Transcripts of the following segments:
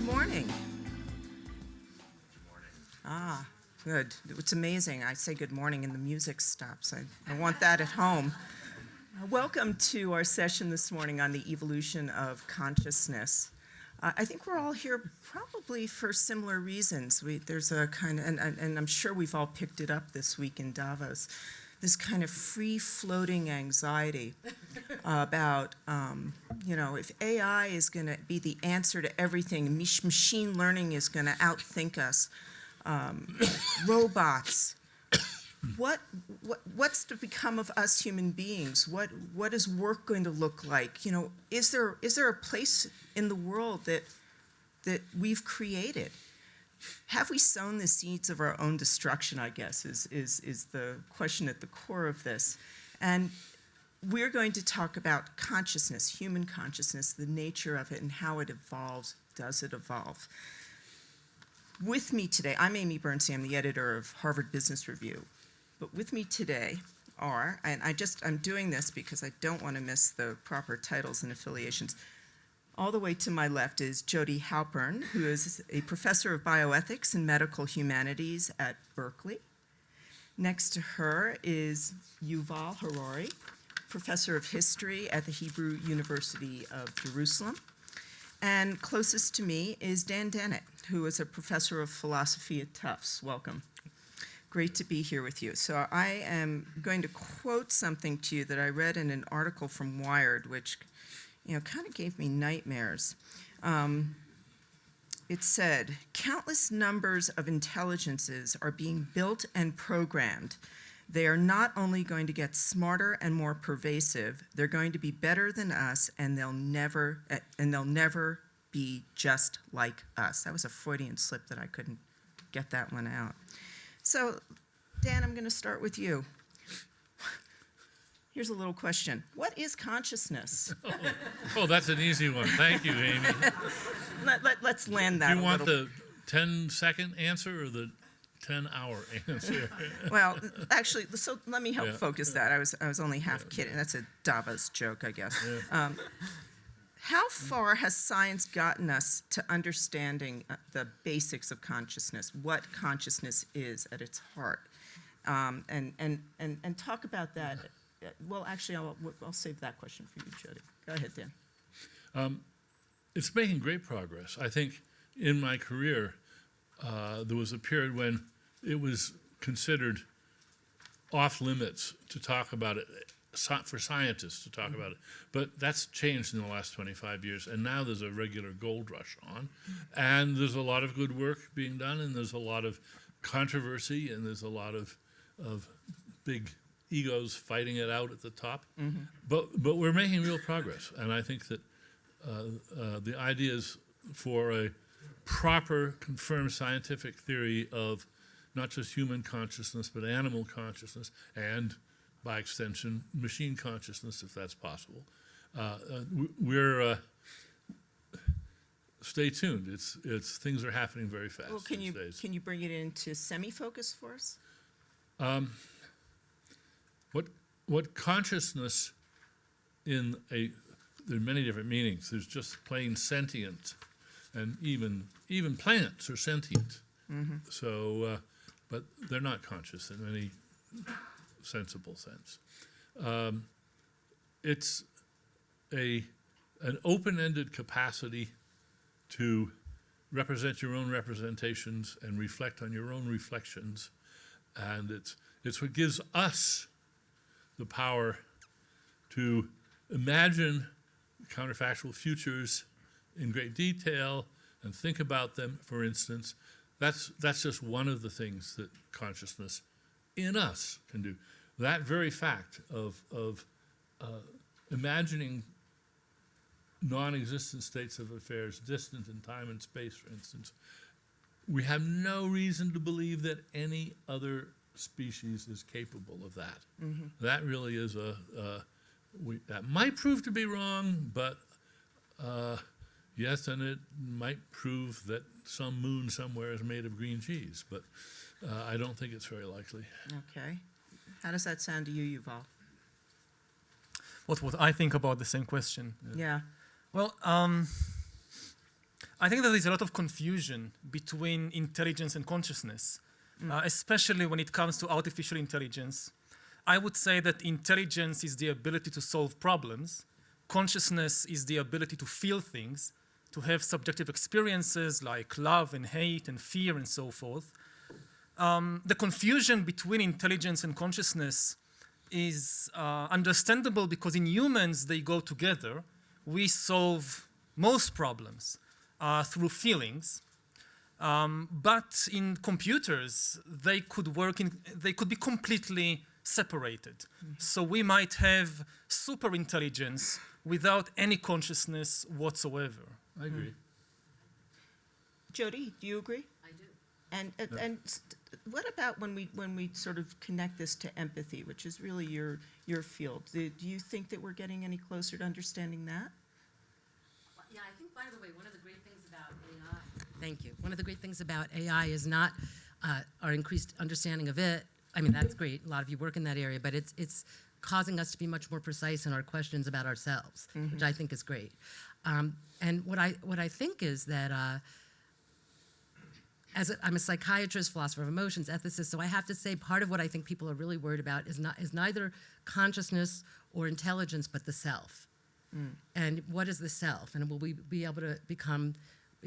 morning. Ah, good. It's amazing. I say good morning and the music stops. I want that at home. Welcome to our session this morning on the evolution of consciousness. I think we're all here probably for similar reasons. There's a kind of, and I'm sure we've all picked it up this week in Davos, this kind of free-floating anxiety about, if AI is going to be the answer to everything, machine learning is going to outthink us, robots, what's to become of us human beings? What is work going to look like? Is there a place in the world that we've created? Have we sown the seeds of our own destruction, I guess, is the question at the core of this. And we're going to talk about consciousness, human consciousness, the nature of it and how it evolves. Does it evolve? With me today, I'm Amy Bernstein, I'm the editor of Harvard Business Review. But with me today are, and I'm doing this because I don't want to miss the proper titles and affiliations. All the way to my left is Jodi Halpern, who is a professor of bioethics and medical humanities at Berkeley. Next to her is Yuval Harari, professor of history at the Hebrew University of Jerusalem. And closest to me is Dennett, who is a professor of philosophy at Tufts. Welcome. Great to be here with you. So I am going to quote something to you that I read in an article from Wired, which kind of gave me nightmares. It said, countless numbers of intelligences are being built and programmed. They are not only going to get smarter and more pervasive, they're going to be better than us, and they'll never be just like us. That was a Freudian slip that I couldn't get that one out. So, Dan, I'm going to start with you. Here's a little question. What is consciousness? Oh, that's an easy one. Thank you, Amy. Let's land that. You want the 10-second answer or the 10-hour answer? Well, actually, so let me help focus that. I was only half kidding. That's a Davos joke, I guess. Yeah. How far has science gotten us to understanding the basics of consciousness, what consciousness is at its heart? And talk about that. Well, actually, I'll save that question for you, Jodi. Go ahead, Dan. It's making great progress. I think in my career, there was a period when it was considered off limits to talk about it, for scientists to talk about it. But that's changed in the last 25 years, and now there's a regular gold rush on. And there's a lot of good work being done, and there's a lot of controversy, and there's a lot of big egos fighting it out at the top. Mm-hmm. But we're making real progress, and I think that the ideas for a proper, confirmed scientific theory of not just human consciousness, but animal consciousness, and by extension, machine consciousness, if that's possible. Stay tuned. It's things are happening very fast. Well, can you bring it into semi-focus for us? What consciousness there are many different meanings. There's just plain sentient, and even plants are sentient. Mm-hmm. So, but they're not conscious in any sensible sense. It's an open-ended capacity to represent your own representations and reflect on your own reflections, and it's what gives us the power to imagine counterfactual futures in great detail and think about them. For instance, that's just one of the things that consciousness in us can do. That very fact of imagining non-existent states of affairs, distant in time and space, for instance, we have no reason to believe that any other species is capable of that. Mm-hmm. That really is that might prove to be wrong, but yes, and it might prove that some moon somewhere is made of green cheese, but I don't think it's very likely. Okay. How does that sound to you, Yuval? What I think about the same question. Yeah. Well, I think there is a lot of confusion between intelligence and consciousness, especially when it comes to artificial intelligence. I would say that intelligence is the ability to solve problems. Consciousness is the ability to feel things, to have subjective experiences like love and hate and fear and so forth. The confusion between intelligence and consciousness is understandable because in humans they go together. We solve most problems through feelings, but in computers they could be completely separated. So we might have super intelligence without any consciousness whatsoever. I agree. Jodi, do you agree? I do. And what about when we sort of connect this to empathy, which is really your field? Do you think that we're getting any closer to understanding that? Yeah, I think, by the way, one of the great things about AI, thank you. One of the great things about AI is not our increased understanding of it. I mean, that's great. A lot of you work in that area, but it's causing us to be much more precise in our questions about ourselves, which I think is great. And what I think is that I'm a psychiatrist, philosopher of emotions, ethicist, so I have to say part of what I think people are really worried about is neither consciousness or intelligence, but the self. And what is the self? And will we be able to become?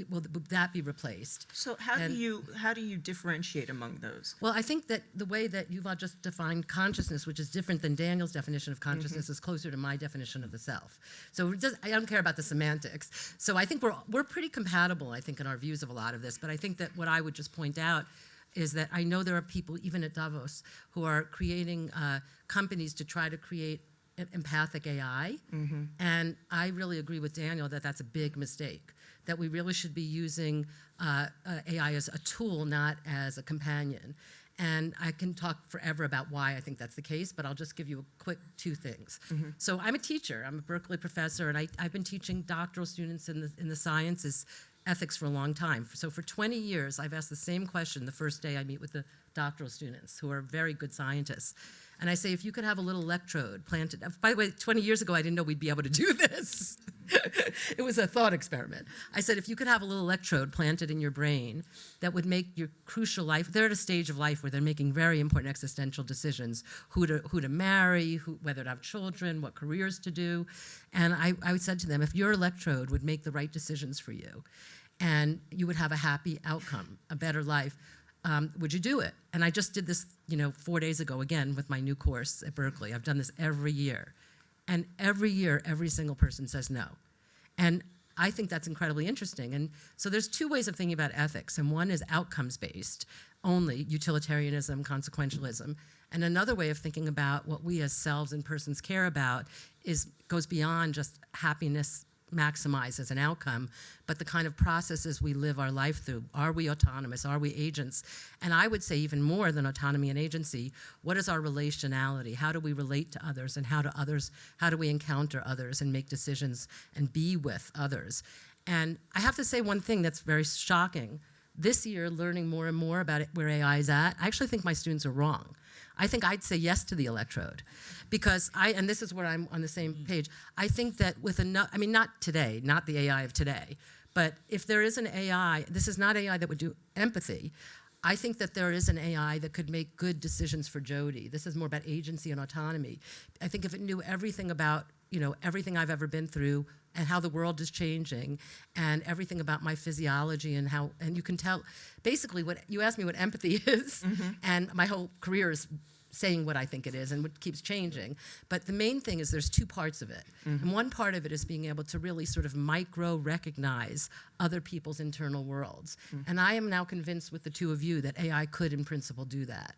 Will that be replaced? So how do you differentiate among those? Well, I think that the way that Yuval just defined consciousness, which is different than Daniel's definition of consciousness, is closer to my definition of the self. So I don't care about the semantics. So I think we're pretty compatible, I think, in our views of a lot of this. But I think that what I would just point out is that I know there are people, even at Davos, who are creating companies to try to create empathic AI. And I really agree with Daniel that that's a big mistake, that we really should be using AI as a tool, not as a companion. And I can talk forever about why I think that's the case, but I'll just give you a quick two things. So I'm a teacher. I'm a Berkeley professor, and I've been teaching doctoral students in the sciences, ethics for a long time. So for 20 years, I've asked the same question the first day I meet with the doctoral students, who are very good scientists. And I say, if you could have a little electrode planted, by the way, 20 years ago, I didn't know we'd be able to do this. It was a thought experiment. I said, if you could have a little electrode planted in your brain that would make your crucial life, they're at a stage of life where they're making very important existential decisions, who to marry, whether to have children, what careers to do. And I said to them, if your electrode would make the right decisions for you, and you would have a happy outcome, a better life, would you do it? And I just did this, 4 days ago, again, with my new course at Berkeley. I've done this every year. And every year, every single person says no. And I think that's incredibly interesting. And so there's two ways of thinking about ethics. And one is outcomes-based, only utilitarianism, consequentialism. And another way of thinking about what we as selves and persons care about goes beyond just happiness maximize as an outcome, but the kind of processes we live our life through. Are we autonomous? Are we agents? And I would say even more than autonomy and agency, what is our relationality? How do we relate to others, and how do we encounter others and make decisions and be with others? And I have to say one thing that's very shocking. This year, learning more and more about where AI is at, I actually think my students are wrong. I think I'd say yes to the electrode, because and this is where I'm on the same page, I think that with not today, not the AI of today, but if there is an AI, this is not AI that would do empathy. I think that there is an AI that could make good decisions for Jodi. This is more about agency and autonomy. I think if it knew everything about, everything I've ever been through and how the world is changing and everything about my physiology and you can tell, basically what you asked me what empathy is, and my whole career is saying what I think it is and what keeps changing. But the main thing is there's two parts of it. And one part of it is being able to really sort of micro-recognize other people's internal worlds. And I am now convinced with the two of you that AI could in principle do that.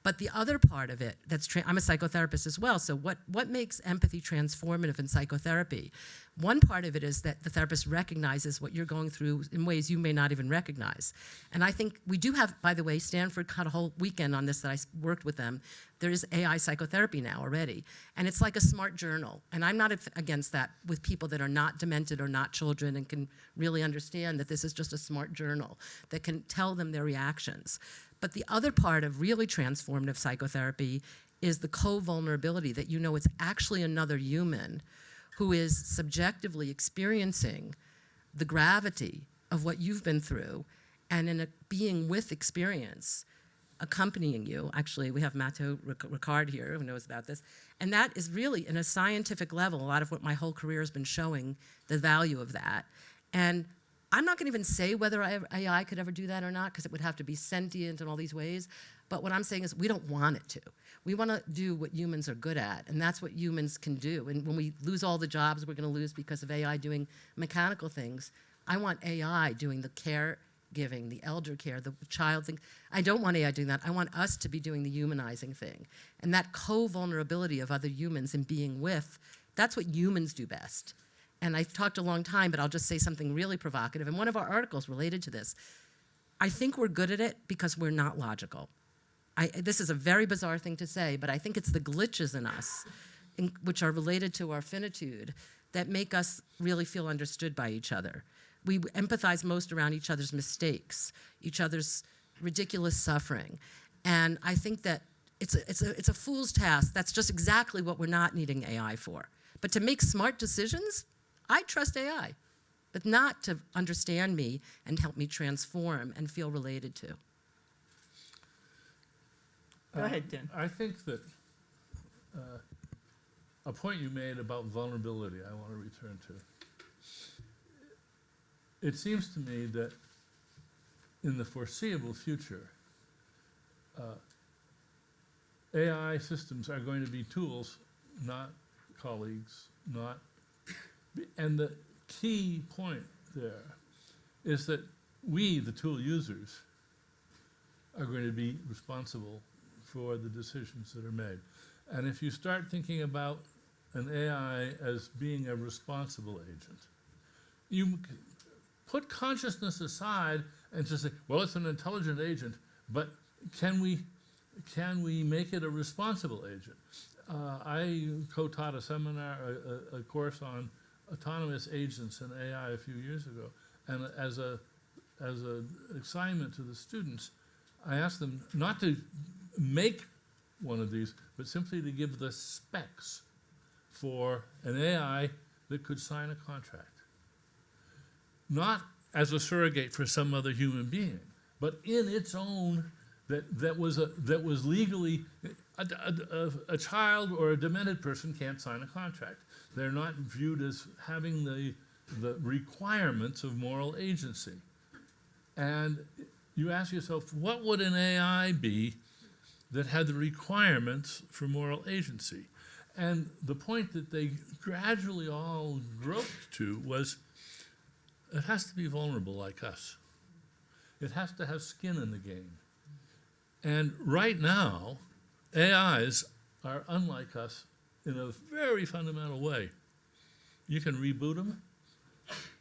But the other part of it, I'm a psychotherapist as well, so what makes empathy transformative in psychotherapy? One part of it is that the therapist recognizes what you're going through in ways you may not even recognize. And I think we do have, by the way, Stanford had a whole weekend on this that I worked with them. There is AI psychotherapy now already. And it's like a smart journal. And I'm not against that with people that are not demented or not children and can really understand that this is just a smart journal that can tell them their reactions. But the other part of really transformative psychotherapy is the co-vulnerability, that it's actually another human who is subjectively experiencing the gravity of what you've been through, and in a being with experience, accompanying you. Actually, we have Mathieu Ricard here who knows about this. And that is really, in a scientific level, a lot of what my whole career has been showing, the value of that. And I'm not going to even say whether AI could ever do that or not, because it would have to be sentient in all these ways. But what I'm saying is we don't want it to. We want to do what humans are good at, and that's what humans can do. And when we lose all the jobs we're going to lose because of AI doing mechanical things, I want AI doing the caregiving, the elder care, the child thing. I don't want AI doing that. I want us to be doing the humanizing thing. And that co-vulnerability of other humans and being with, that's what humans do best. And I've talked a long time, but I'll just say something really provocative. In one of our articles related to this, I think we're good at it because we're not logical. This is a very bizarre thing to say, but I think it's the glitches in us, which are related to our finitude, that make us really feel understood by each other. We empathize most around each other's mistakes, each other's ridiculous suffering. And I think that it's a fool's task. That's just exactly what we're not needing AI for. But to make smart decisions, I trust AI, but not to understand me and help me transform and feel related to. Go ahead, Dan. I think that a point you made about vulnerability I want to return to. It seems to me that in the foreseeable future, AI systems are going to be tools, not colleagues, and the key point there is that we, the tool users, are going to be responsible for the decisions that are made. And if you start thinking about an AI as being a responsible agent, you put consciousness aside and just say, well, it's an intelligent agent, but can we make it a responsible agent? I co-taught a seminar, a course on autonomous agents in AI a few years ago, and as an assignment to the students, I asked them not to make one of these, but simply to give the specs for an AI that could sign a contract. Not as a surrogate for some other human being, but in its own, that was legally, a child or a demented person can't sign a contract. They're not viewed as having the requirements of moral agency. And you ask yourself, what would an AI be that had the requirements for moral agency? And the point that they gradually all groped to was, it has to be vulnerable like us. It has to have skin in the game. And right now, AIs are unlike us in a very fundamental way. You can reboot them,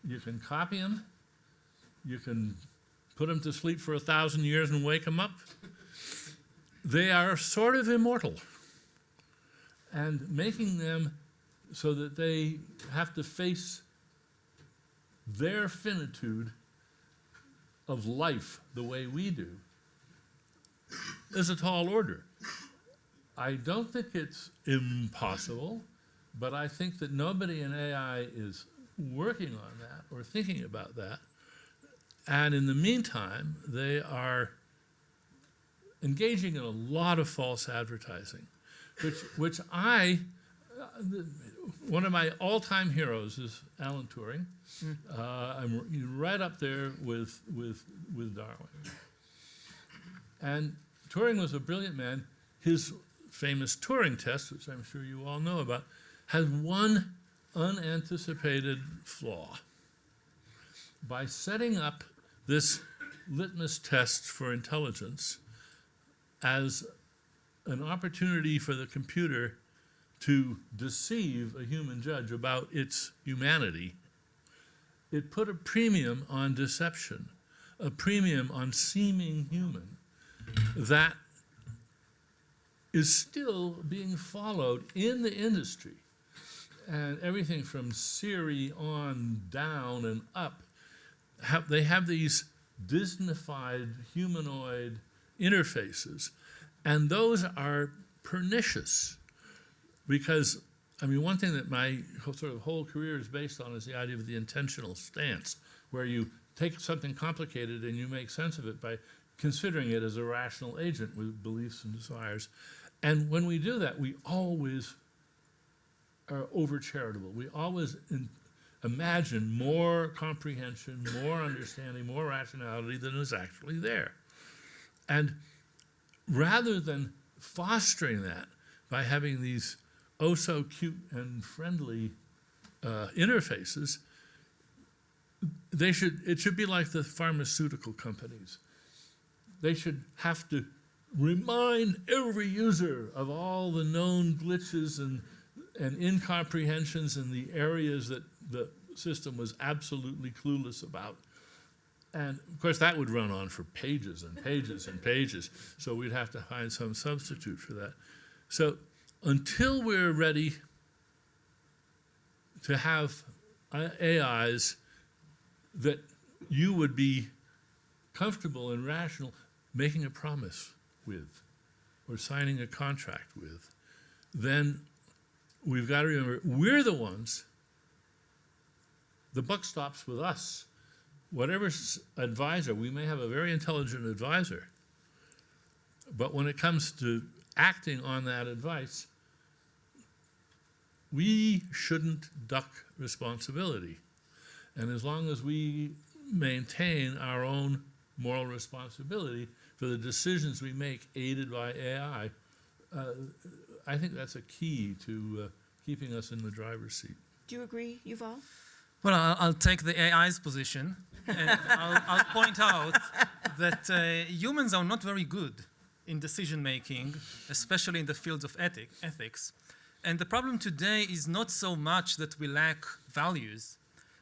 you can copy them, you can put them to sleep for 1,000 years and wake them up. They are sort of immortal. And making them so that they have to face their finitude of life the way we do is a tall order. I don't think it's impossible, but I think that nobody in AI is working on that or thinking about that. And in the meantime, they are engaging in a lot of false advertising, which one of my all-time heroes is Alan Turing. I'm right up there with Darwin. And Turing was a brilliant man. His famous Turing test, which I'm sure you all know about, has one unanticipated flaw. By setting up this litmus test for intelligence as an opportunity for the computer to deceive a human judge about its humanity, it put a premium on deception, a premium on seeming human that is still being followed in the industry. And everything from Siri on down and up, they have these Disneyfied humanoid interfaces, and those are pernicious because, I mean, one thing that my sort of whole career is based on is the idea of the intentional stance, where you take something complicated and you make sense of it by considering it as a rational agent with beliefs and desires. And when we do that, we always are over charitable. We always imagine more comprehension, more understanding, more rationality than is actually there. And rather than fostering that by having these oh so cute and friendly interfaces, it should be like the pharmaceutical companies. They should have to remind every user of all the known glitches and incomprehensions in the areas that the system was absolutely clueless about. And of course that would run on for pages and pages and pages, so we'd have to find some substitute for that. So until we're ready to have AIs that you would be comfortable and rational making a promise with or signing a contract with, then we've got to remember we're the ones, the buck stops with us. Whatever advisor, we may have a very intelligent advisor, but when it comes to acting on that advice, we shouldn't duck responsibility. And as long as we maintain our own moral responsibility for the decisions we make aided by AI, I think that's a key to keeping us in the driver's seat. Do you agree, Yuval? Well, I'll take the AI's position, and I'll point out that humans are not very good in decision making, especially in the fields of ethics. And the problem today is not so much that we lack values,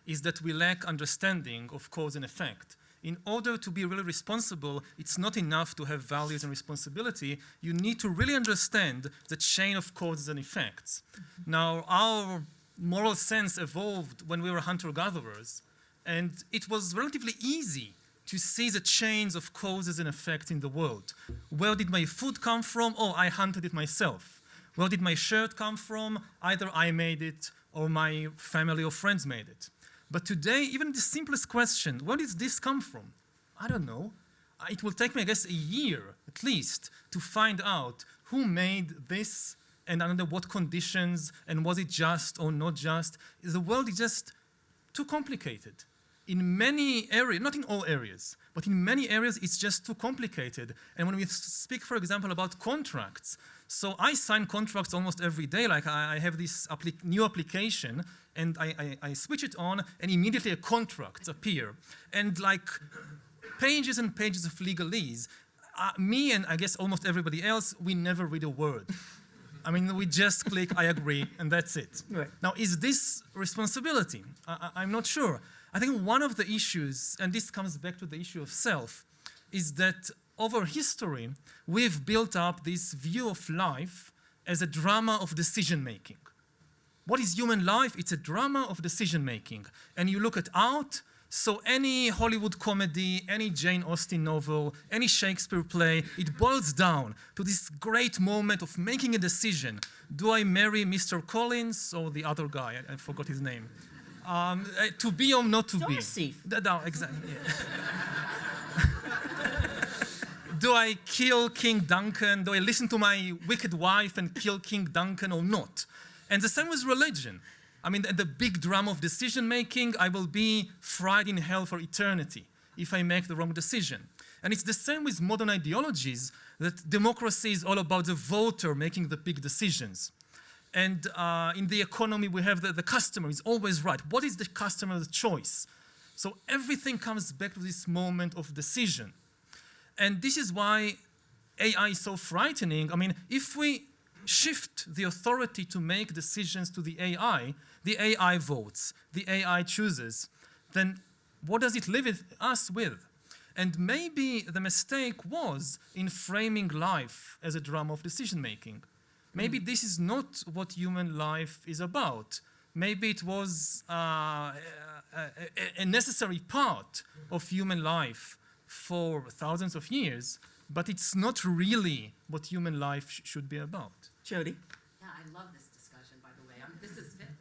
is that we lack understanding of cause and effect. In order to be really responsible, it's not enough to have values and responsibility. You need to really understand the chain of causes and effects. Now, our moral sense evolved when we were hunter-gatherers, and it was relatively easy to see the chains of causes and effects in the world. Where did my food come from? Oh, I hunted it myself. Where did my shirt come from? Either I made it or my family or friends made it. But today, even the simplest question, where did this come from? I don't know. It will take me, I guess, a year at least to find out who made this and under what conditions, and was it just or not just. The world is just too complicated. In many areas, not in all areas, but in many areas it's just too complicated. And when we speak, for example, about contracts, so I sign contracts almost every day. Like I have this new application, and I switch it on, and immediately a contract appear. And like pages and pages of legalese. Me and I guess almost everybody else, we never read a word. I mean, we just click, I agree, and that's it. Right. Now, is this responsibility? I'm not sure. I think one of the issues, and this comes back to the issue of self, is that over history, we've built up this view of life as a drama of decision-making. What is human life? It's a drama of decision-making. And you look at art, so any Hollywood comedy, any Jane Austen novel, any Shakespeare play, it boils down to this great moment of making a decision. Do I marry Mr. Collins or the other guy? I forgot his name. To be or not to be. Darcy. No, exactly. Yeah. Do I kill King Duncan? Do I listen to my wicked wife and kill King Duncan or not? And the same with religion. I mean, the big drama of decision-making, I will be fried in hell for eternity if I make the wrong decision. And it's the same with modern ideologies, that democracy is all about the voter making the big decisions. And in the economy, we have the customer is always right. What is the customer's choice? So everything comes back to this moment of decision. And this is why AI is so frightening. I mean, if we shift the authority to make decisions to the AI votes, the AI chooses, then what does it leave us with? And maybe the mistake was in framing life as a drama of decision-making. Maybe this is not what human life is about. Maybe it was a necessary part of human life for thousands of years, but it's not really what human life should be about. Jodi? Yeah, I love this discussion, by the way.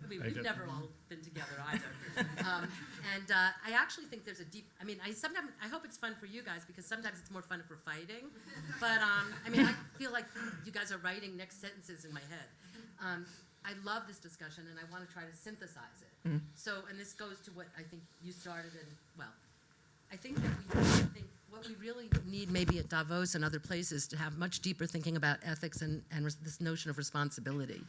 We've never all been together either. And I actually think there's a deep, I mean, I hope it's fun for you guys because sometimes it's more fun if we're fighting. But I mean, I feel like you guys are writing next sentences in my head. I love this discussion and I want to try to synthesize it. So, and this goes to what I think you started and, well, I think that what we really need maybe at Davos and other places to have much deeper thinking about ethics and this notion of responsibility.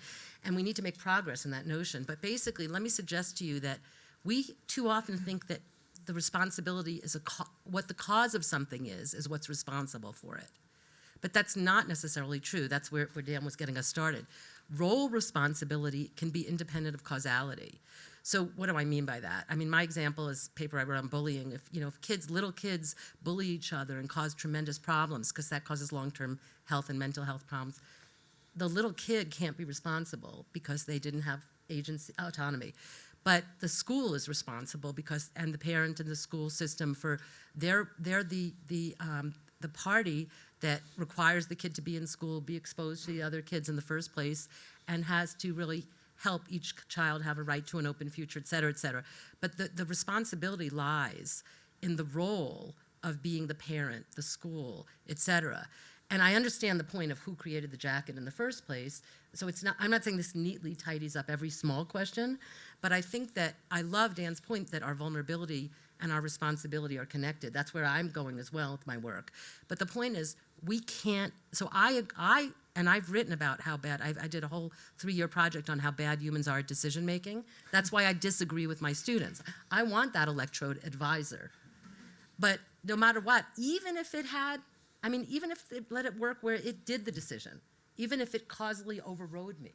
And we need to make progress in that notion. But basically, let me suggest to you that we too often think that the responsibility is what the cause of something is what's responsible for it. But that's not necessarily true. That's where Dan was getting us started. Role responsibility can be independent of causality. So what do I mean by that? I mean, my example is a paper I wrote on bullying. If little kids bully each other and cause tremendous problems, because that causes long-term health and mental health problems, the little kid can't be responsible because they didn't have autonomy. But the school is responsible and the parent and the school system they're the party that requires the kid to be in school, be exposed to the other kids in the first place, and has to really help each child have a right to an open future, et cetera, et cetera. But the responsibility lies in the role of being the parent, the school, et cetera. And I understand the point of who created the jacket in the first place. So I'm not saying this neatly tidies up every small question, but I think that I love Dan's point that our vulnerability and our responsibility are connected. That's where I'm going as well with my work. But the point is, we can't, so I've written about how bad, I did a whole 3-year project on how bad humans are at decision making. That's why I disagree with my students. I want that electrode advisor. But no matter what, even if it let it work where it did the decision, even if it causally overrode me,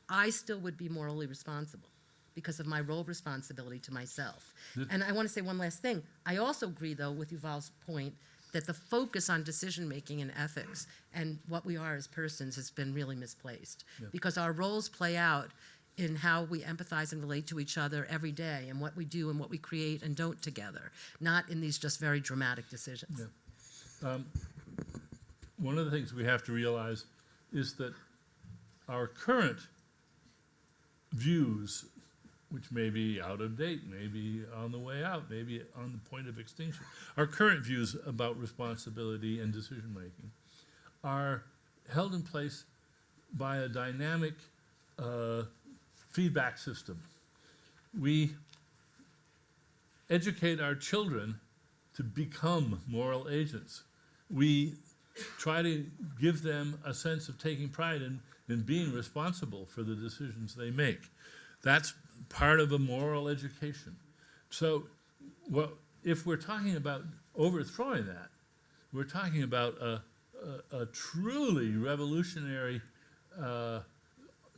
I still would be morally responsible because of my role responsibility to myself. And I want to say one last thing. I also agree, though, with Yuval's point that the focus on decision-making and ethics and what we are as persons has been really misplaced. Yeah. Because our roles play out in how we empathize and relate to each other every day and what we do and what we create and don't together, not in these just very dramatic decisions. Yeah. One of the things we have to realize is that our current views, which may be out of date, maybe on the way out, maybe on the point of extinction. Our current views about responsibility and decision-making are held in place by a dynamic feedback system. We educate our children to become moral agents. We try to give them a sense of taking pride in being responsible for the decisions they make. That's part of a moral education. So if we're talking about overthrowing that, we're talking about a truly revolutionary,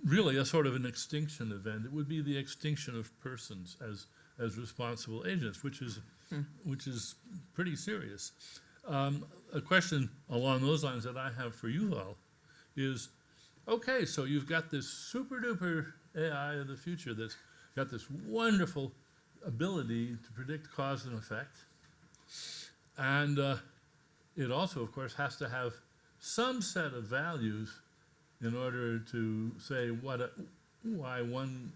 really a sort of an extinction event. It would be the extinction of persons as responsible agents, which is pretty serious. A question along those lines that I have for Yuval is, okay, so you've got this super duper AI of the future that's got this wonderful ability to predict cause and effect. And it also, of course, has to have some set of values in order to say why one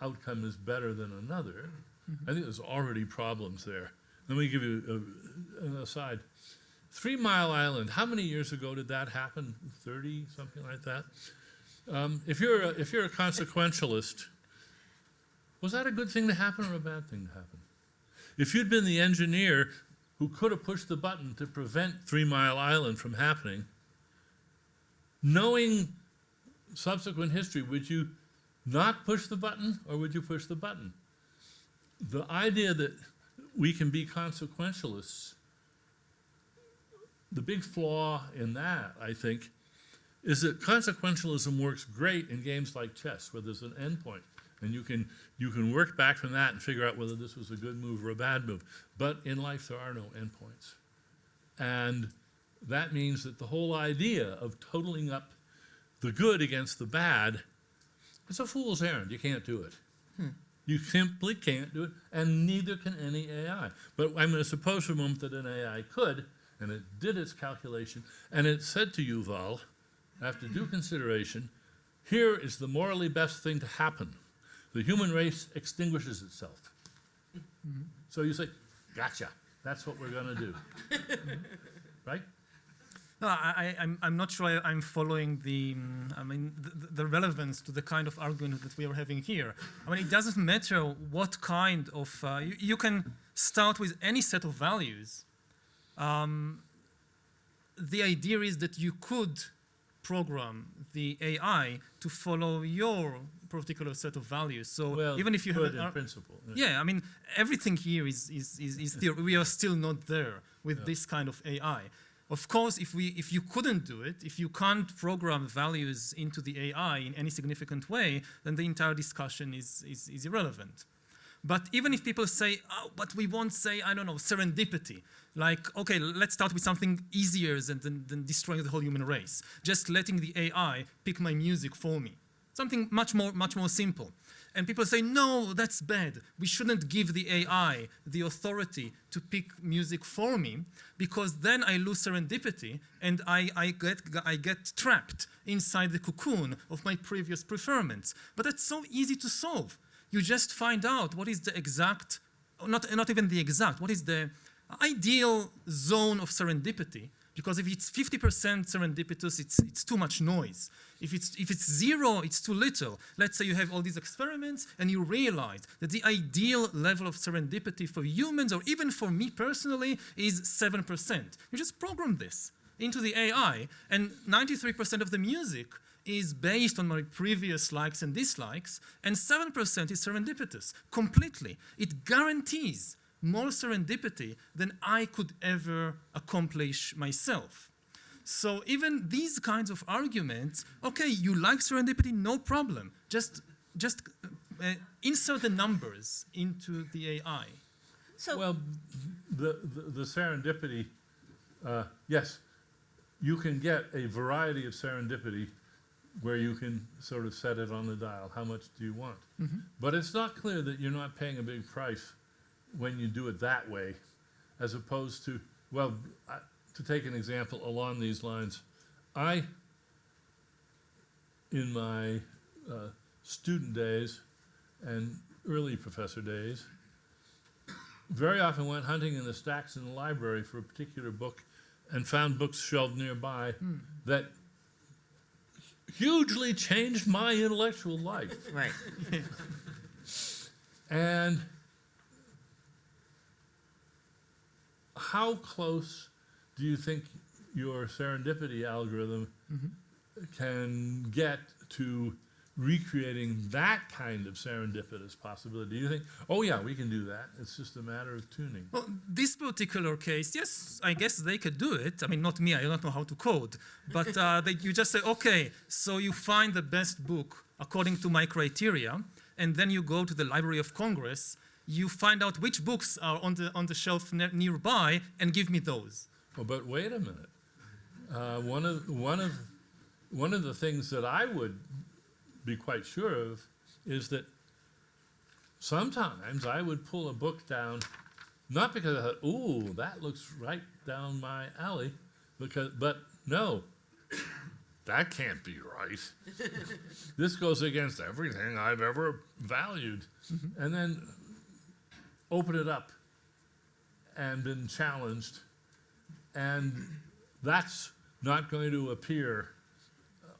outcome is better than another. Mm-hmm. I think there's already problems there. Let me give you an aside. 3 Mile Island, how many years ago did that happen? 30, something like that? If you're a consequentialist, was that a good thing to happen or a bad thing to happen? If you'd been the engineer who could have pushed the button to prevent 3 Mile Island from happening, knowing subsequent history, would you not push the button or would you push the button? The idea that we can be consequentialists, the big flaw in that, I think, is that consequentialism works great in games like chess, where there's an endpoint, and you can work back from that and figure out whether this was a good move or a bad move. But in life, there are no endpoints. And that means that the whole idea of totaling up the good against the bad is a fool's errand. You can't do it. You simply can't do it, and neither can any AI. But I'm going to suppose for a moment that an AI could, and it did its calculation, and it said to Yuval, after due consideration, here is the morally best thing to happen. The human race extinguishes itself. So you say, gotcha, that's what we're going to do. Right? No, I'm not sure I'm following the relevance to the kind of argument that we are having here. I mean, it doesn't matter what kind of, you can start with any set of values. The idea is that you could program the AI to follow your particular set of values. So Well, even if you good have in principle. yeah, I mean, everything here is still, we are still not there with this kind of AI. Of course, if you couldn't do it, if you can't program values into the AI in any significant way, then the entire discussion is irrelevant. But even if people say, oh, but we won't say, I don't know, serendipity. Like, okay, let's start with something easier than destroying the whole human race. Just letting the AI pick my music for me. Something much more simple. And people say, no, that's bad. We shouldn't give the AI the authority to pick music for me, because then I lose serendipity and I get trapped inside the cocoon of my previous preferments. But that's so easy to solve. You just find out what is the exact, not even the exact, what is the ideal zone of serendipity. Because if it's 50% serendipitous, it's too much noise. If it's zero, it's too little. Let's say you have all these experiments and you realize that the ideal level of serendipity for humans, or even for me personally, is 7%. You just program this into the AI, and 93% of the music is based on my previous likes and dislikes, and 7% is serendipitous, completely. It guarantees more serendipity than I could ever accomplish myself. So even these kinds of arguments, okay, you like serendipity, no problem. Just insert the numbers into the AI. So, Well, the serendipity, yes, you can get a variety of serendipity where you can sort of set it on the dial. How much do you want? Mm-hmm. But it's not clear that you're not paying a big price when you do it that way, as opposed to, well, to take an example along these lines, in my student days and early professor days, very often went hunting in the stacks in the library for a particular book and found books shelved nearby that hugely changed my intellectual life. right. And how close do you think your serendipity algorithm can get to recreating that kind of serendipitous possibility? Do you think, oh yeah, we can do that, it's just a matter of tuning? Well, this particular case, yes, I guess they could do it. I mean, not me, I don't know how to code. But you just say, okay, so you find the best book according to my criteria, and then you go to the Library of Congress, you find out which books are on the shelf nearby, and give me those. Oh, but wait a minute. One of the things that I would be quite sure of is that sometimes I would pull a book down, not because I thought, ooh, that looks right down my alley, but no, that can't be right. This goes against everything I've ever valued. And then open it up and been challenged, and that's not going to appear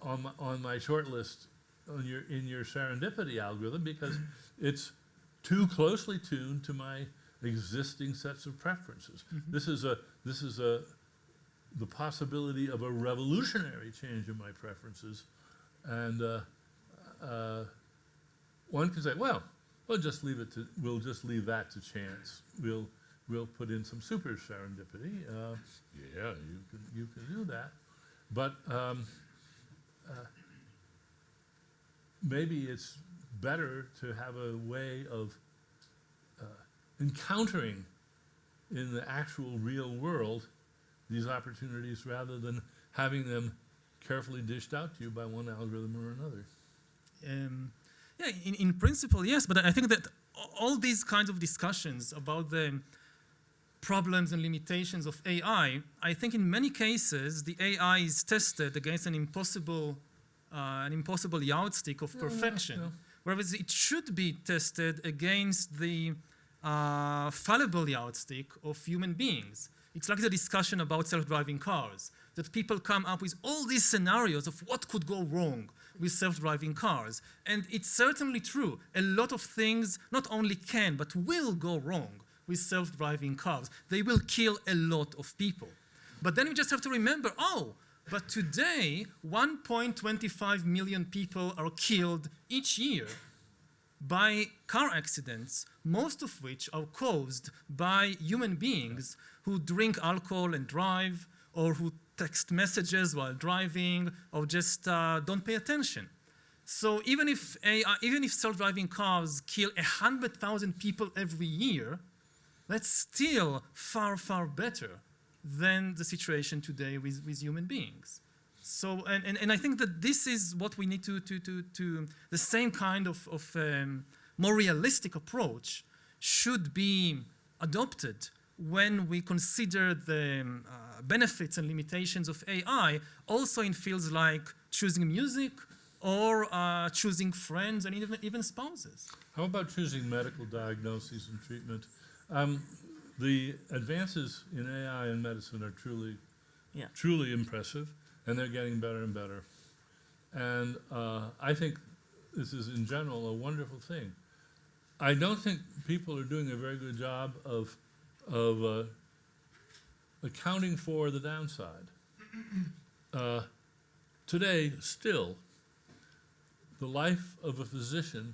on my short list in your serendipity algorithm, because it's too closely tuned to my existing sets of preferences. This is the possibility of a revolutionary change in my preferences, and one can say, well, we'll just leave that to chance. We'll put in some super serendipity. Yeah, you can do that, but maybe it's better to have a way of encountering in the actual real world these opportunities, rather than having them carefully dished out to you by one algorithm or another. Yeah, in principle, yes, but I think that all these kinds of discussions about the problems and limitations of AI, I think in many cases the AI is tested against an impossible yardstick of perfection, whereas it should be tested against the fallible yardstick of human beings. It's like the discussion about self-driving cars, that people come up with all these scenarios of what could go wrong with self-driving cars. And it's certainly true. A lot of things not only can, but will go wrong with self-driving cars. They will kill a lot of people. But then you just have to remember, oh, but today, 1.25 million people are killed each year by car accidents, most of which are caused by human beings who drink alcohol and drive, or who text messages while driving, or just don't pay attention. So even if self-driving cars kill 100,000 people every year, that's still far, far better than the situation today with human beings. So, and I think that this is what we need to the same kind of more realistic approach should be adopted when we consider the benefits and limitations of AI, also in fields like choosing music or choosing friends and even spouses. How about choosing medical diagnoses and treatment? The advances in AI and medicine are truly impressive, and they're getting better and better. And I think this is, in general, a wonderful thing. I don't think people are doing a very good job of accounting for the downside. Today, still, the life of a physician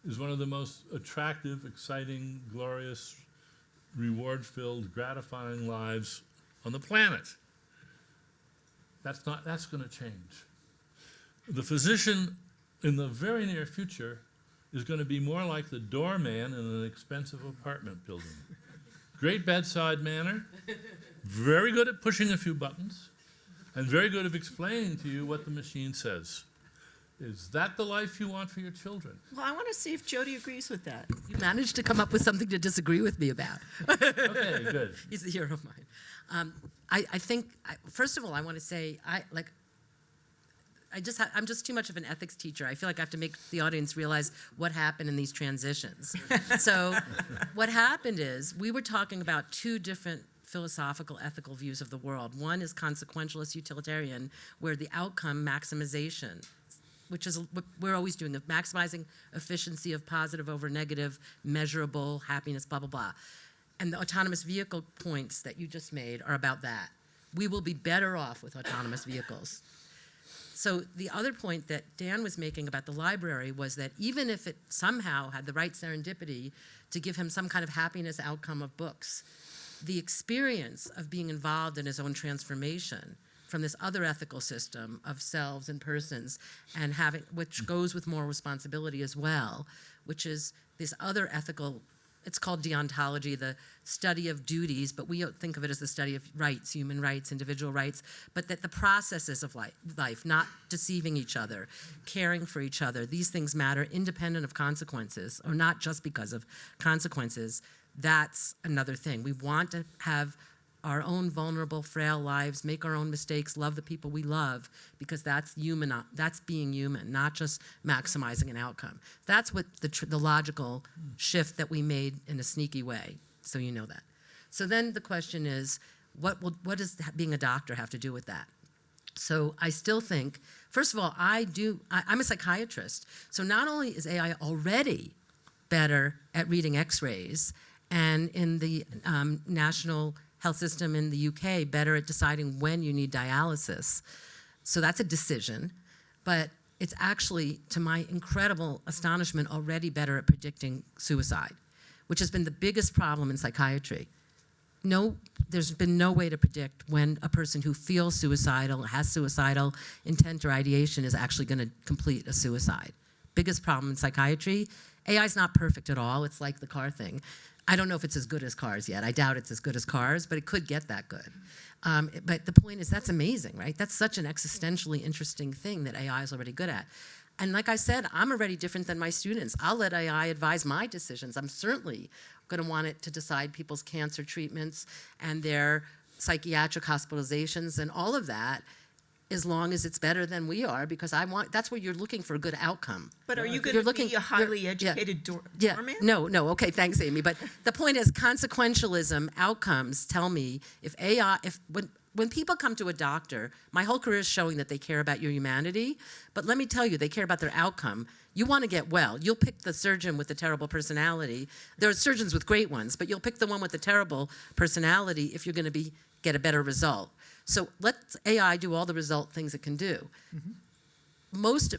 is one of the most attractive, exciting, glorious, reward-filled, gratifying lives on the planet. That's going to change. The physician in the very near future is going to be more like the doorman in an expensive apartment building. Great bedside manner, very good at pushing a few buttons, and very good at explaining to you what the machine says. Is that the life you want for your children? Well, I want to see if Jodi agrees with that. You managed to come up with something to disagree with me about. Okay, good. He's a hero of mine. I think, first of all, I want to say, I'm just too much of an ethics teacher. I feel like I have to make the audience realize what happened in these transitions. So what happened is we were talking about two different philosophical, ethical views of the world. One is consequentialist utilitarian, where the outcome maximization, which is what we're always doing, of maximizing efficiency of positive over negative, measurable happiness, blah, blah, blah. And the autonomous vehicle points that you just made are about that. We will be better off with autonomous vehicles. So the other point that Dan was making about the library was that even if it somehow had the right serendipity to give him some kind of happiness outcome of books, the experience of being involved in his own transformation from this other ethical system of selves and persons, and having, which goes with more responsibility as well, which is this other ethical, it's called deontology, the study of duties, but we think of it as the study of rights, human rights, individual rights, but that the processes of life, not deceiving each other, caring for each other, these things matter independent of consequences, or not just because of consequences. That's another thing. We want to have our own vulnerable, frail lives, make our own mistakes, love the people we love, because that's human. That's being human, not just maximizing an outcome. That's what the logical shift that we made in a sneaky way. So you know that. So then the question is, what does being a doctor have to do with that? So I still think, first of all, I'm a psychiatrist. So not only is AI already better at reading X-rays, and in the national health system in the UK, better at deciding when you need dialysis. So that's a decision, but it's actually, to my incredible astonishment, already better at predicting suicide, which has been the biggest problem in psychiatry. There's been no way to predict when a person who feels suicidal, has suicidal intent or ideation is actually going to complete a suicide. Biggest problem in psychiatry. AI is not perfect at all. It's like the car thing. I don't know if it's as good as cars yet. I doubt it's as good as cars, but it could get that good. But the point is, that's amazing, right? That's such an existentially interesting thing that AI is already good at. And like I said, I'm already different than my students. I'll let AI advise my decisions. I'm certainly going to want it to decide people's cancer treatments and their psychiatric hospitalizations and all of that. as long as it's better than we are, because that's where you're looking for a good outcome. But are you going You're to be a highly educated doorman? No, okay, thanks, Amy. But the point is, consequentialism outcomes tell me when people come to a doctor, my whole career is showing that they care about your humanity, but let me tell you, they care about their outcome. You want to get well. You'll pick the surgeon with the terrible personality. There are surgeons with great ones, but you'll pick the one with the terrible personality if you're going to get a better result. So let AI do all the result things it can do.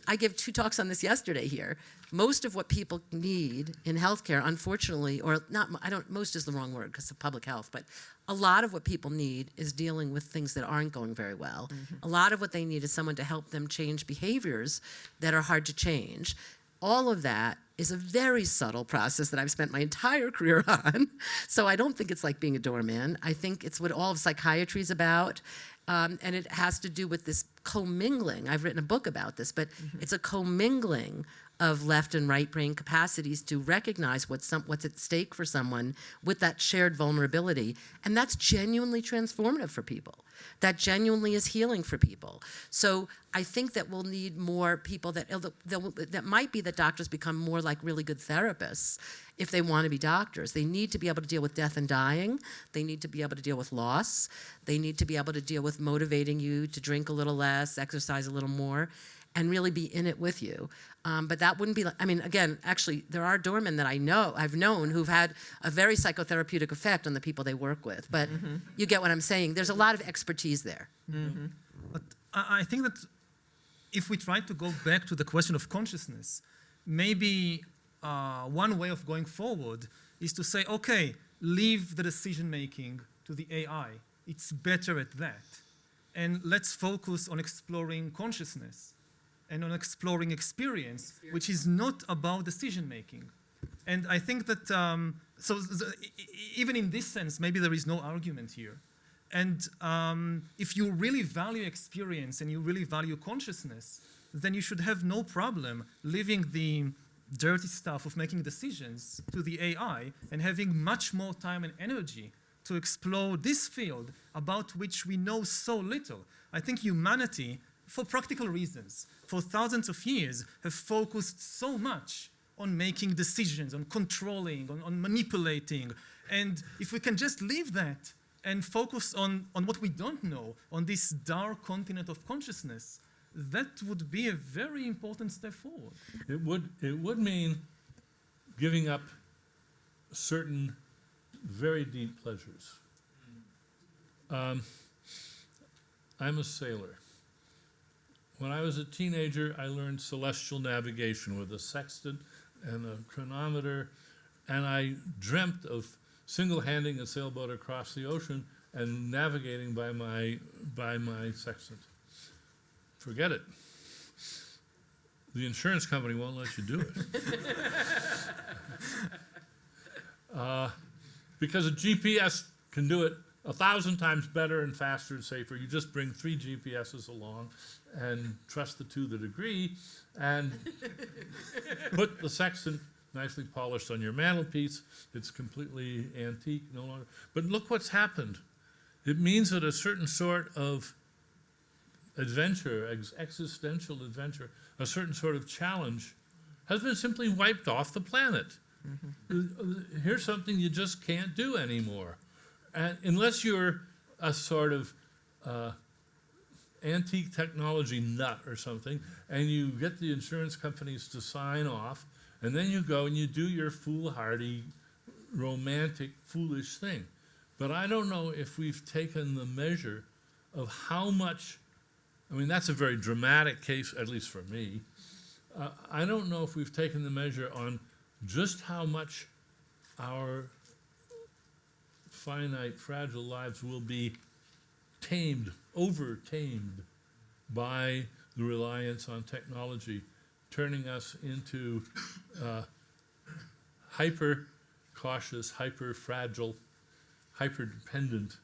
I gave 2 talks on this yesterday here. Most of what people need in healthcare, unfortunately, or not, most is the wrong word because of public health, but a lot of what people need is dealing with things that aren't going very well. A lot of what they need is someone to help them change behaviors that are hard to change. All of that is a very subtle process that I've spent my entire career on. So I don't think it's like being a doorman. I think it's what all of psychiatry is about. And it has to do with this commingling. I've written a book about this, but it's a commingling of left and right brain capacities to recognize what's at stake for someone with that shared vulnerability. And that's genuinely transformative for people. That genuinely is healing for people. So I think that we'll need more people that might be that doctors become more like really good therapists if they want to be doctors. They need to be able to deal with death and dying. They need to be able to deal with loss. They need to be able to deal with motivating you to drink a little less, exercise a little more, and really be in it with you. But that wouldn't be, again, actually, there are doormen that I've known who've had a very psychotherapeutic effect on the people they work with. But you get what I'm saying. There's a lot of expertise there. But I think that if we try to go back to the question of consciousness, maybe one way of going forward is to say, okay, leave the decision-making to the AI. It's better at that. And let's focus on exploring consciousness and on exploring experience, which is not about decision-making. And I think that, even in this sense, maybe there is no argument here. And if you really value experience and you really value consciousness, then you should have no problem leaving the dirty stuff of making decisions to the AI and having much more time and energy to explore this field about which we know so little. I think humanity, for practical reasons, for thousands of years, have focused so much on making decisions, on controlling, on manipulating. And if we can just leave that and focus on what we don't know, on this dark continent of consciousness, that would be a very important step forward. It would mean giving up certain very deep pleasures. I'm a sailor. When I was a teenager, I learned celestial navigation with a sextant and a chronometer, and I dreamt of single-handing a sailboat across the ocean and navigating by my sextant. Forget it. The insurance company won't let you do it. Because a GPS can do it 1,000 times better and faster and safer. You just bring 3 GPSs along and trust the 2 that agree and put the sextant nicely polished on your mantelpiece. It's completely antique, no longer. But look what's happened. It means that a certain sort of adventure, existential adventure, a certain sort of challenge has been simply wiped off the planet. Here's something you just can't do anymore. And unless you're a sort of antique technology nut or something, and you get the insurance companies to sign off, and then you go and you do your foolhardy, romantic, foolish thing. But I don't know if we've taken the measure of how much, that's a very dramatic case, at least for me. I don't know if we've taken the measure on just how much our finite, fragile lives will be tamed, over-tamed by the reliance on technology, turning us into hyper-cautious, hyper-fragile, hyper-dependent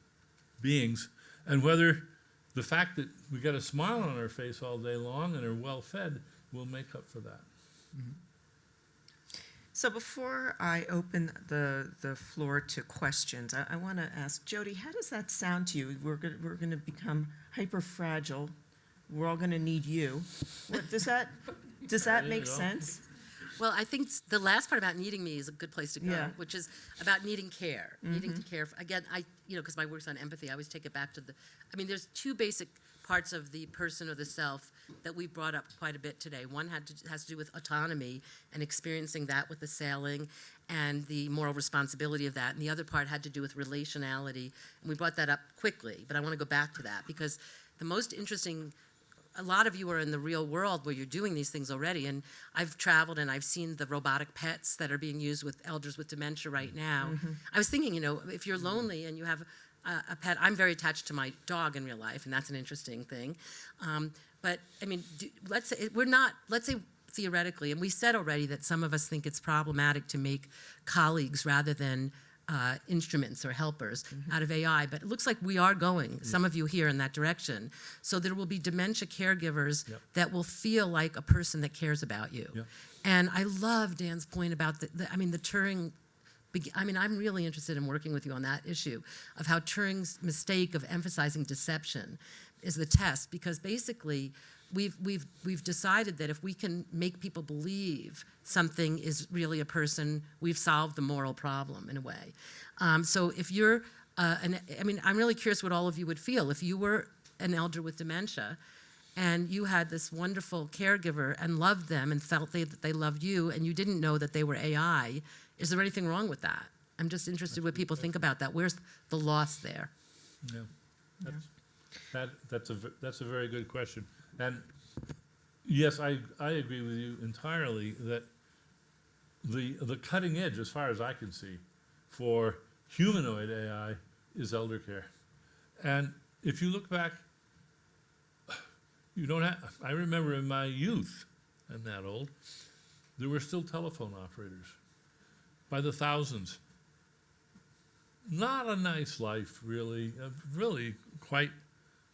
beings, and whether the fact that we got a smile on our face all day long and are well-fed will make up for that. Mm-hmm. So before I open the floor to questions, I want to ask Jodi, how does that sound to you? We're going to become hyper-fragile, we're all going to need you. Does that There you make go. sense? Well, I think the last part about needing me is a good place to go, Yeah. which is about needing care, needing to care. Again, because my work's on empathy, I always take it back to there's two basic parts of the person or the self that we brought up quite a bit today. One has to do with autonomy and experiencing that with the sailing and the moral responsibility of that. And the other part had to do with relationality. And we brought that up quickly, but I want to go back to that because the most interesting, a lot of you are in the real world where you're doing these things already. And I've traveled and I've seen the robotic pets that are being used with elders with dementia right now. I was thinking, if you're lonely and you have a pet, I'm very attached to my dog in real life, and that's an interesting thing. But I mean, let's say theoretically, and we said already that some of us think it's problematic to make colleagues rather than instruments or helpers out of AI, but it looks like we are going, some of you here, in that direction. So there will be dementia caregivers that will feel like a person that cares about you. And I love Dan's point about the Turing. I'm really interested in working with you on that issue of how Turing's mistake of emphasizing deception is the test, because basically we've decided that if we can make people believe something is really a person, we've solved the moral problem in a way. So if you're, I'm really curious what all of you would feel if you were an elder with dementia and you had this wonderful caregiver and loved them and felt that they loved you and you didn't know that they were AI. Is there anything wrong with that? I'm just interested what people think about that. Where's the loss there? Yeah, that's a very good question. And yes, I agree with you entirely that the cutting edge, as far as I can see, for humanoid AI is elder care. And if you look back, I remember in my youth, I'm that old, there were still telephone operators by the thousands. Not a nice life, really, a really quite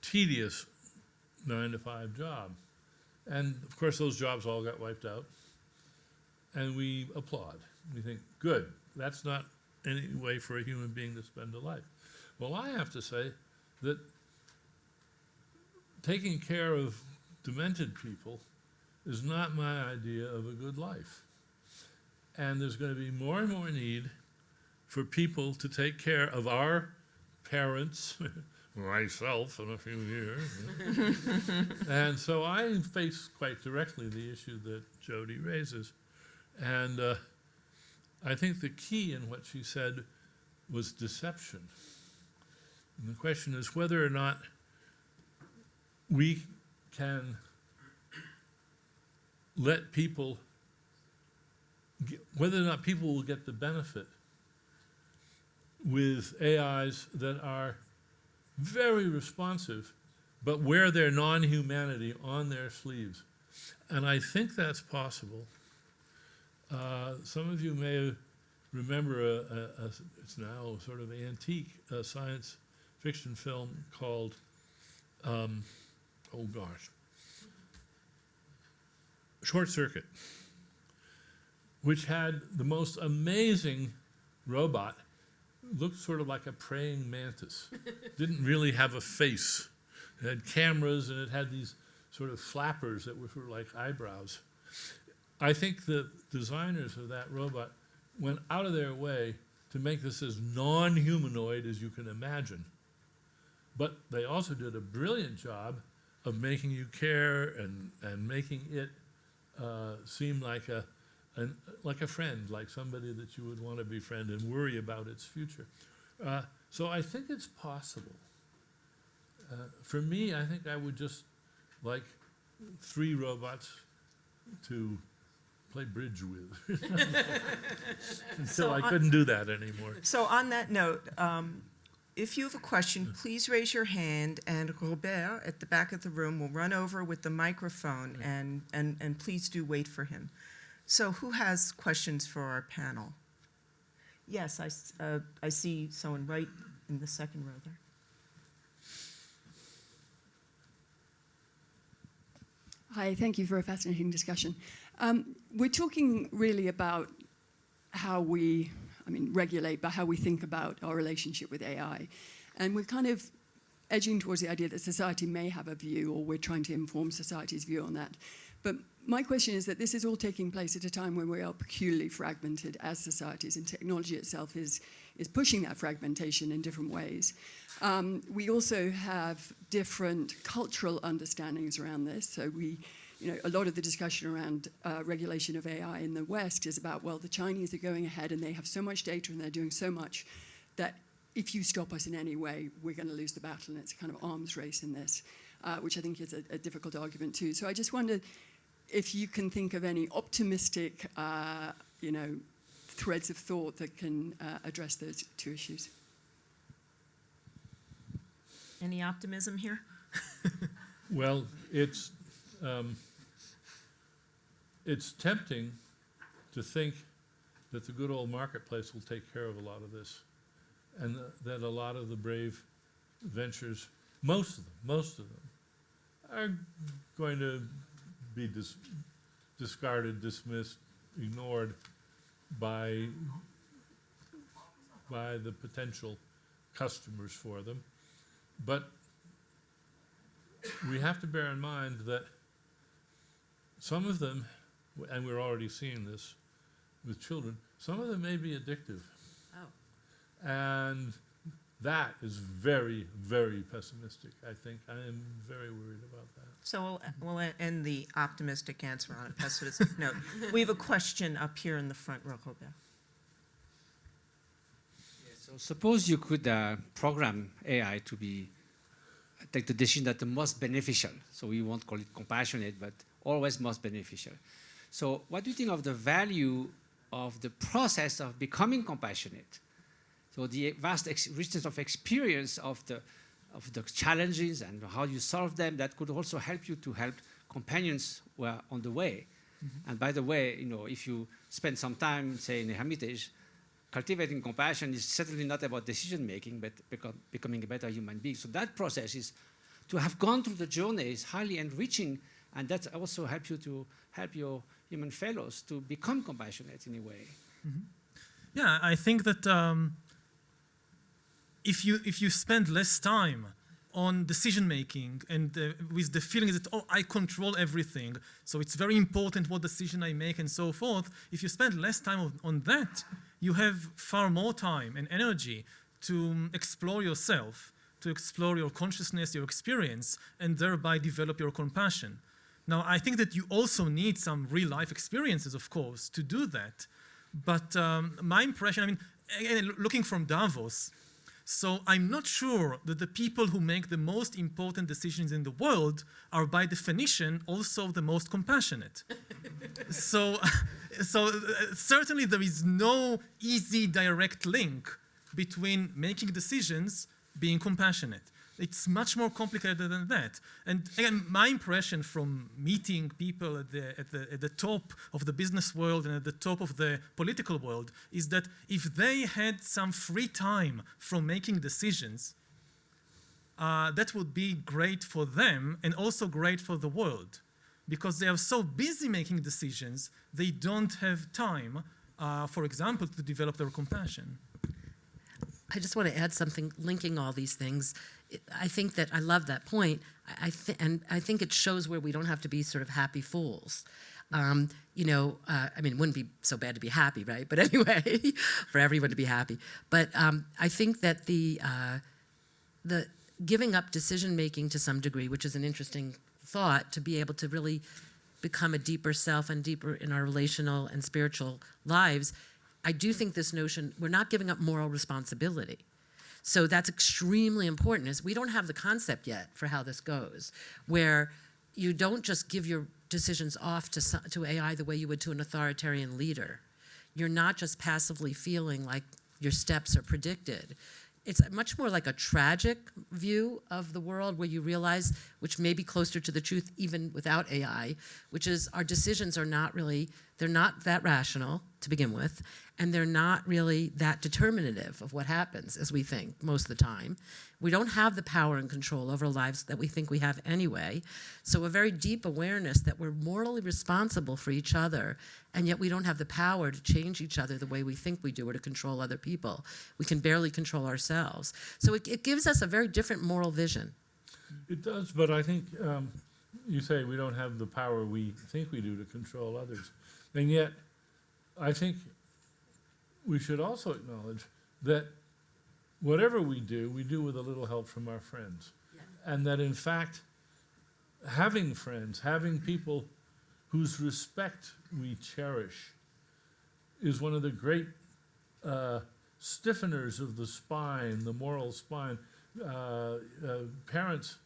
tedious 9-to-5 job. And of course, those jobs all got wiped out. And we applaud. We think, good, that's not any way for a human being to spend a life. Well, I have to say that taking care of demented people is not my idea of a good life. And there's going to be more and more need for people to take care of our parents, myself in a few years. And so I face quite directly the issue that Jodi raises. And I think the key in what she said was deception. And the question is whether or not we can let people, whether or not people will get the benefit with AIs that are very responsive, but wear their non-humanity on their sleeves. And I think that's possible. Some of you may remember it's now sort of antique science fiction film called, Short Circuit, which had the most amazing robot. Looked sort of like a praying mantis. Didn't really have a face. It had cameras and it had these sort of flappers that were sort of like eyebrows. I think the designers of that robot went out of their way to make this as non-humanoid as you can imagine. But they also did a brilliant job of making you care and making it seem like a friend, like somebody that you would want to befriend and worry about its future. So I think it's possible. For me, I think I would just like 3 robots to play bridge with until I couldn't do that anymore. So on that note, if you have a question, please raise your hand, and Robert at the back of the room will run over with the microphone, and please do wait for him. So who has questions for our panel? Yes, I see someone right in the second row there. Hi, thank you for a fascinating discussion. We're talking really about how regulate, but how we think about our relationship with AI. And we're kind of edging towards the idea that society may have a view, or we're trying to inform society's view on that. But my question is that this is all taking place at a time when we are peculiarly fragmented as societies, and technology itself is pushing that fragmentation in different ways. We also have different cultural understandings around this. So a lot of the discussion around regulation of AI in the West is about, well, the Chinese are going ahead and they have so much data and they're doing so much that if you stop us in any way, we're going to lose the battle. And it's a kind of arms race in this, which I think is a difficult argument too. So I just wondered if you can think of any optimistic, threads of thought that can address those two issues. Any optimism here? Well, it's tempting to think that the good old marketplace will take care of a lot of this, and that a lot of the brave ventures, most of them, are going to be discarded, dismissed, ignored by the potential customers for them. But we have to bear in mind that some of them, and we're already seeing this with children, some of them may be addictive. Oh. And that is very, very pessimistic, I think. I am very worried about that. So we'll end the optimistic answer on a pessimistic note. We have a question up here in the front row, Robert. So suppose you could program AI to take the decision that the most beneficial. So we won't call it compassionate, but always most beneficial. So what do you think of the value of the process of becoming compassionate? So the vast richness of experience of the challenges and how you solve them, that could also help you to help companions who are on the way. Mm-hmm. And by the way, if you spend some time, say, in a hermitage, cultivating compassion is certainly not about decision making, but becoming a better human being. So that process is to have gone through the journey is highly enriching, and that also helps you to help your human fellows to become compassionate in a way. Mm-hmm. Yeah, I think that if you spend less time on decision making and with the feeling that, oh, I control everything, so it's very important what decision I make and so forth, if you spend less time on that, you have far more time and energy to explore yourself, to explore your consciousness, your experience, and thereby develop your compassion. Now, I think that you also need some real-life experiences, of course, to do that. But my impression, again, looking from Davos, so I'm not sure that the people who make the most important decisions in the world are, by definition, also the most compassionate. So certainly there is no easy, direct link between making decisions, being compassionate. It's much more complicated than that. And again, my impression from meeting people at the top of the business world and at the top of the political world is that if they had some free time from making decisions, that would be great for them and also great for the world. Because they are so busy making decisions, they don't have time, for example, to develop their compassion. I just want to add something linking all these things. I think that I love that point. And I think it shows where we don't have to be sort of happy fools. It wouldn't be so bad to be happy, right? But anyway, for everyone to be happy. But I think that the giving up decision making to some degree, which is an interesting thought, to be able to really become a deeper self and deeper in our relational and spiritual lives, I do think this notion, we're not giving up moral responsibility. So that's extremely important, is we don't have the concept yet for how this goes, where you don't just give your decisions off to AI the way you would to an authoritarian leader. You're not just passively feeling like your steps are predicted. It's much more like a tragic view of the world where you realize, which may be closer to the truth even without AI, which is our decisions are not really, they're not that rational. to begin with, and they're not really that determinative of what happens, as we think most of the time. We don't have the power and control over our lives that we think we have anyway. So a very deep awareness that we're morally responsible for each other, and yet we don't have the power to change each other the way we think we do or to control other people. We can barely control ourselves. So it gives us a very different moral vision. It does, but I think you say we don't have the power we think we do to control others. And yet, I think we should also acknowledge that whatever we do with a little help from our friends. Yeah. And that in fact, having friends, having people whose respect we cherish is one of the great stiffeners of the spine, the moral spine. Parents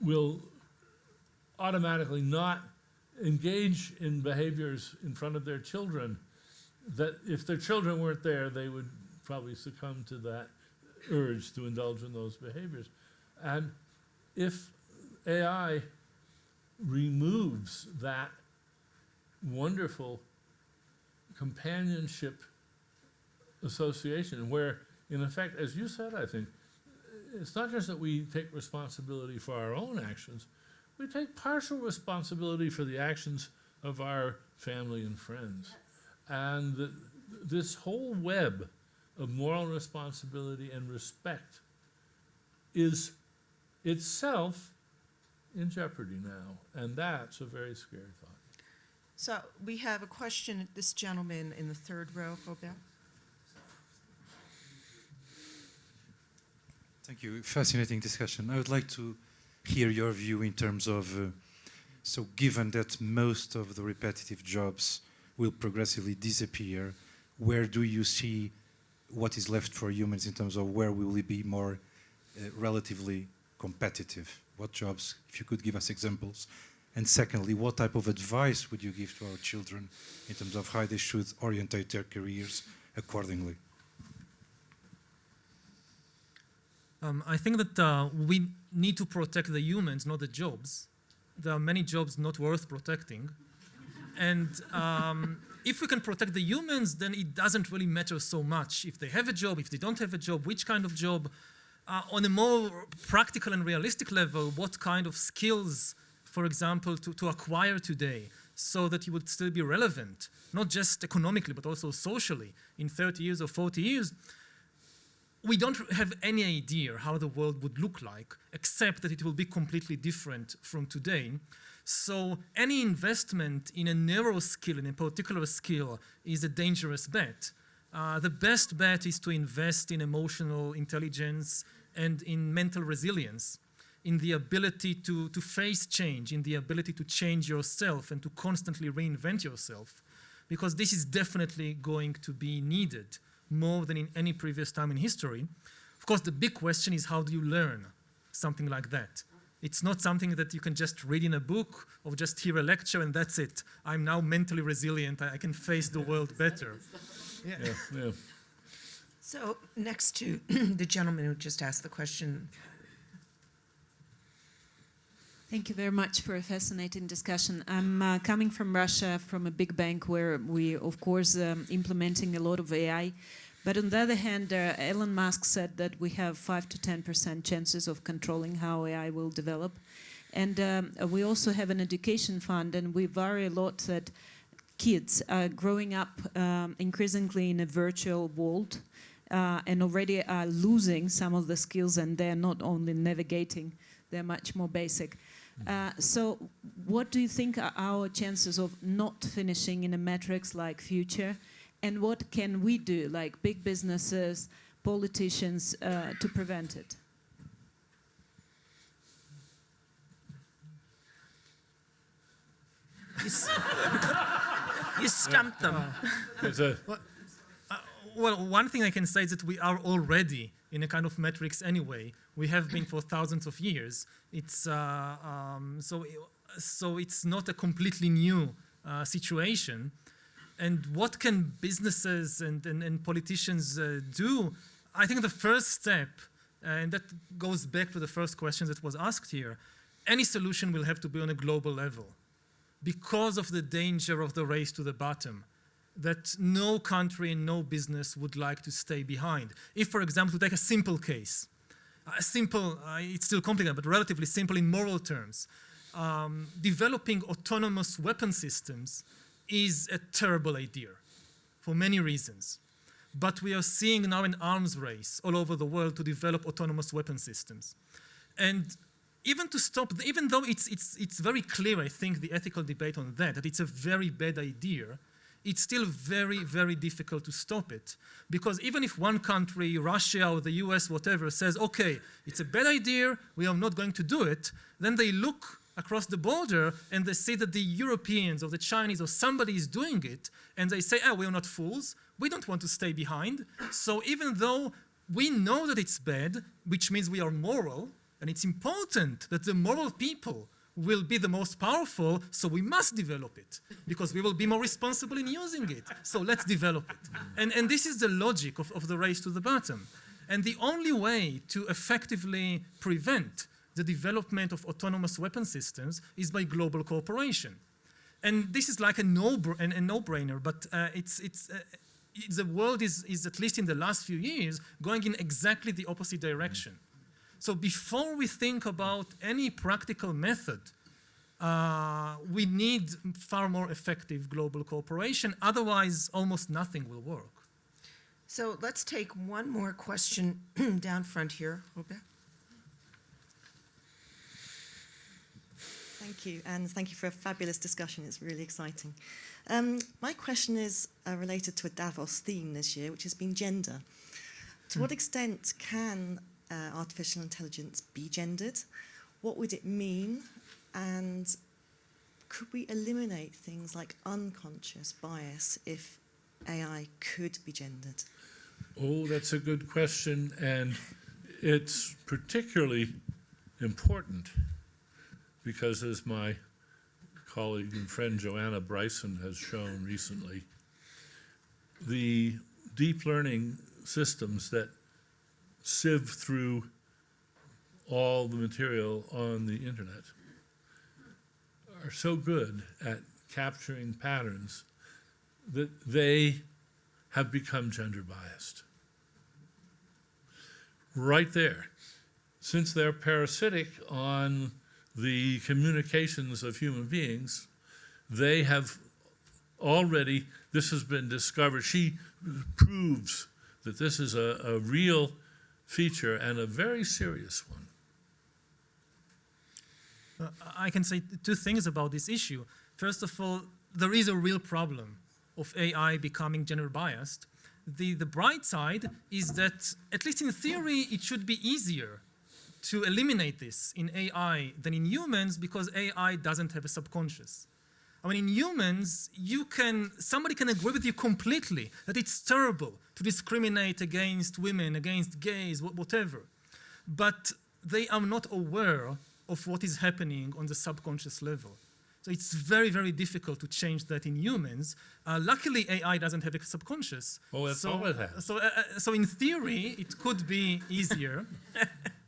will automatically not engage in behaviors in front of their children that if their children weren't there, they would probably succumb to that urge to indulge in those behaviors. And if AI removes that wonderful companionship association where, in effect, as you said, I think, it's not just that we take responsibility for our own actions, we take partial responsibility for the actions of our family and friends. Yes. And this whole web of moral responsibility and respect is itself in jeopardy now. And that's a very scary thought. So we have a question, this gentleman in the third row, Robert. Thank you. Fascinating discussion. I would like to hear your view in terms of, so given that most of the repetitive jobs will progressively disappear, where do you see what is left for humans in terms of where will we be more relatively competitive? What jobs, if you could give us examples? And secondly, what type of advice would you give to our children in terms of how they should orientate their careers accordingly? I think that we need to protect the humans, not the jobs. There are many jobs not worth protecting. And if we can protect the humans, then it doesn't really matter so much if they have a job, if they don't have a job, which kind of job. On a more practical and realistic level, what kind of skills, for example, to acquire today so that you would still be relevant, not just economically, but also socially in 30 years or 40 years. We don't have any idea how the world would look like, except that it will be completely different from today. So any investment in a narrow skill, in a particular skill, is a dangerous bet. The best bet is to invest in emotional intelligence and in mental resilience, in the ability to face change, in the ability to change yourself and to constantly reinvent yourself, because this is definitely going to be needed more than in any previous time in history. Of course, the big question is, how do you learn something like that? It's not something that you can just read in a book or just hear a lecture and that's it. I'm now mentally resilient. I can face the world better. Yeah, yeah. So next to the gentleman who just asked the question. Thank you very much for a fascinating discussion. I'm coming from Russia, from a big bank where we, of course, implementing a lot of AI. But on the other hand, Elon Musk said that we have 5 to 10% chances of controlling how AI will develop. And we also have an education fund, and we worry a lot that kids are growing up increasingly in a virtual world and already are losing some of the skills, and they're not only navigating, they're much more basic. So what do you think are our chances of not finishing in a matrix-like future? And what can we do, like big businesses, politicians, to prevent it? You stumped them. Well, one thing I can say is that we are already in a kind of matrix anyway. We have been for thousands of years. It's so it's not a completely new situation. And what can businesses and politicians do? I think the first step, and that goes back to the first question that was asked here, any solution will have to be on a global level because of the danger of the race to the bottom. that no country and no business would like to stay behind. If, for example, to take a simple case, it's still complicated, but relatively simple in moral terms, developing autonomous weapon systems is a terrible idea for many reasons. But we are seeing now an arms race all over the world to develop autonomous weapon systems. And even though it's very clear, I think, the ethical debate on that it's a very bad idea, it's still very, very difficult to stop it. Because even if one country, Russia or the US, whatever, says, okay, it's a bad idea, we are not going to do it, then they look across the border and they see that the Europeans or the Chinese or somebody is doing it, and they say, we are not fools, we don't want to stay behind. So even though we know that it's bad, which means we are moral, and it's important that the moral people will be the most powerful, so we must develop it, because we will be more responsible in using it. So let's develop it. And this is the logic of the race to the bottom. And the only way to effectively prevent the development of autonomous weapon systems is by global cooperation. And this is like a no-brainer, but the world is, at least in the last few years, going in exactly the opposite direction. So before we think about any practical method, we need far more effective global cooperation. Otherwise, almost nothing will work. So let's take one more question down front here. Robert? Thank you, and thank you for a fabulous discussion. It's really exciting. My question is related to a Davos theme this year, which has been gender. To what extent can artificial intelligence be gendered? What would it mean? And could we eliminate things like unconscious bias if AI could be gendered? Oh, that's a good question, and it's particularly important because, as my colleague and friend Joanna Bryson has shown recently, the deep learning systems that sieve through all the material on the internet are so good at capturing patterns that they have become gender biased. Right there. Since they're parasitic on the communications of human beings, they have already, this has been discovered. She proves that this is a real feature and a very serious one. I can say two things about this issue. First of all, there is a real problem of AI becoming gender biased. The bright side is that, at least in theory, it should be easier to eliminate this in AI than in humans, because AI doesn't have a subconscious. I mean, in humans, somebody can agree with you completely that it's terrible to discriminate against women, against gays, whatever. But they are not aware of what is happening on the subconscious level. So it's very, very difficult to change that in humans. Luckily, AI doesn't have a subconscious. Oh, that's all it has. So in theory, it could be easier.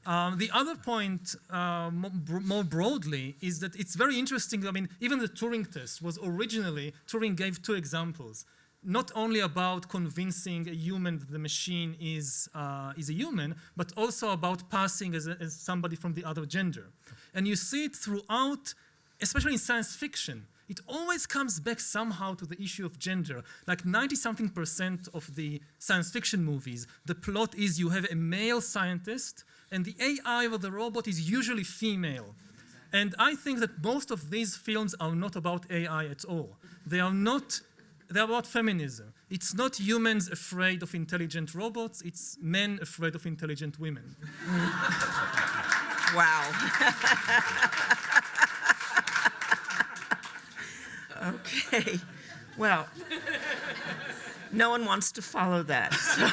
The other point, more broadly, is that it's very interesting. I mean, even the Turing test was originally, Turing gave two examples, not only about convincing a human that the machine is a human, but also about passing as somebody from the other gender. And you see it throughout, especially in science fiction. It always comes back somehow to the issue of gender. Like 90-something% of the science fiction movies, the plot is you have a male scientist, and the AI or the robot is usually female. And I think that most of these films are not about AI at all. They're about feminism. It's not humans afraid of intelligent robots, it's men afraid of intelligent women. Wow. Okay. Well, no one wants to follow that. So.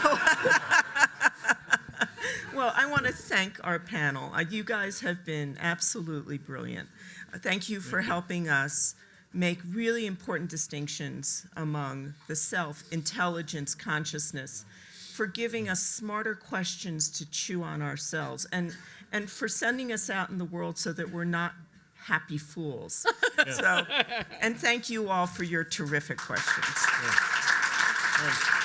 Well, I want to thank our panel. You guys have been absolutely brilliant. Thank you for helping us make really important distinctions among the self, intelligence, consciousness, for giving us smarter questions to chew on ourselves, and for sending us out in the world so that we're not happy fools. So, and thank you all for your terrific questions. Yeah. Thanks.